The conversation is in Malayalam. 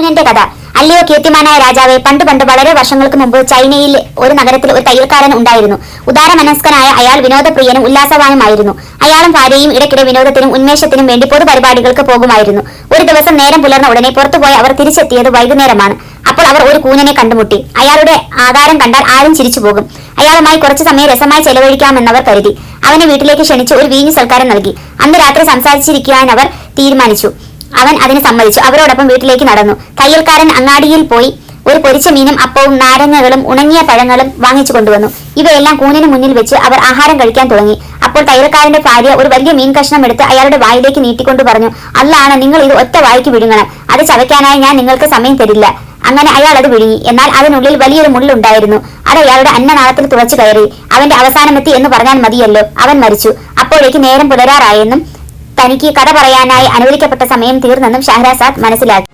കൂനന്റെ കഥ. അല്ലയോ കീർത്തിമാനായ രാജാവെ, പണ്ട് വളരെ വർഷങ്ങൾക്ക് മുമ്പ് ചൈനയിൽ ഒരു നഗരത്തിൽ ഒരു തയ്യൽക്കാരൻ ഉണ്ടായിരുന്നു. ഉദാരമനസ്കനായ അയാൾ വിനോദപ്രിയനും ഉല്ലാസവാനുമായിരുന്നു. അയാളും ഭാര്യയും ഇടയ്ക്കിടെ വിനോദത്തിനും ഉന്മേഷത്തിനും വേണ്ടി പൊതുപരിപാടികൾക്ക് പോകുമായിരുന്നു. ഒരു ദിവസം നേരം പുലർന്ന ഉടനെ പുറത്തുപോയ അവർ തിരിച്ചെത്തിയത് വൈകുന്നേരമാണ്. അപ്പോൾ അവർ ഒരു കൂനനെ കണ്ടുമുട്ടി. അയാളുടെ ആകാരം കണ്ടാൽ ആരും ചിരിച്ചു പോകും. അയാളുമായി കുറച്ചു സമയം രസമായി ചെലവഴിക്കാമെന്നവർ കരുതി. അവനെ വീട്ടിലേക്ക് ക്ഷണിച്ച് ഒരു വീഞ്ഞു സൽക്കാരം നൽകി. അന്ന് രാത്രി സംസാരിച്ചിരിക്കാൻ അവർ തീരുമാനിച്ചു. അവൻ അതിന് സമ്മതിച്ചു. അവരോടൊപ്പം വീട്ടിലേക്ക് നടന്നു. തയ്യൽക്കാരൻ അങ്ങാടിയിൽ പോയി ഒരു പൊരിച്ച മീനും അപ്പവും നാരങ്ങകളും ഉണങ്ങിയ പഴങ്ങളും വാങ്ങിച്ചു കൊണ്ടുവന്നു. ഇവയെല്ലാം കൂനിന് മുന്നിൽ വെച്ച് അവർ ആഹാരം കഴിക്കാൻ തുടങ്ങി. അപ്പോൾ തയ്യൽക്കാരന്റെ ഭാര്യ ഒരു വലിയ മീൻ കഷ്ണം എടുത്ത് അയാളുടെ വായിലേക്ക് നീട്ടിക്കൊണ്ട് പറഞ്ഞു, അല്ലാണ്, നിങ്ങൾ ഇത് ഒറ്റ വായിക്ക് വിഴുങ്ങണം. അത് ചവയ്ക്കാനായി ഞാൻ നിങ്ങൾക്ക് സമയം തരില്ല. അങ്ങനെ അയാൾ അത് വിഴുങ്ങി. എന്നാൽ അതിനുള്ളിൽ വലിയൊരു മുള്ളുണ്ടായിരുന്നു. അത് അയാളുടെ അന്നനാളത്തിൽ തുളച്ചു കയറി. അവന്റെ അവസാനമെത്തി എന്ന് പറഞ്ഞാൽ മതിയല്ലോ. അവൻ മരിച്ചു. അപ്പോഴേക്ക് നേരം പുലരാറായെന്നും തനിക്ക് കഥ പറയാനായി അനുവദിക്കപ്പെട്ട സമയം തീർന്നെന്നും ഷഹ്രസാദ് മനസ്സിലാക്കി.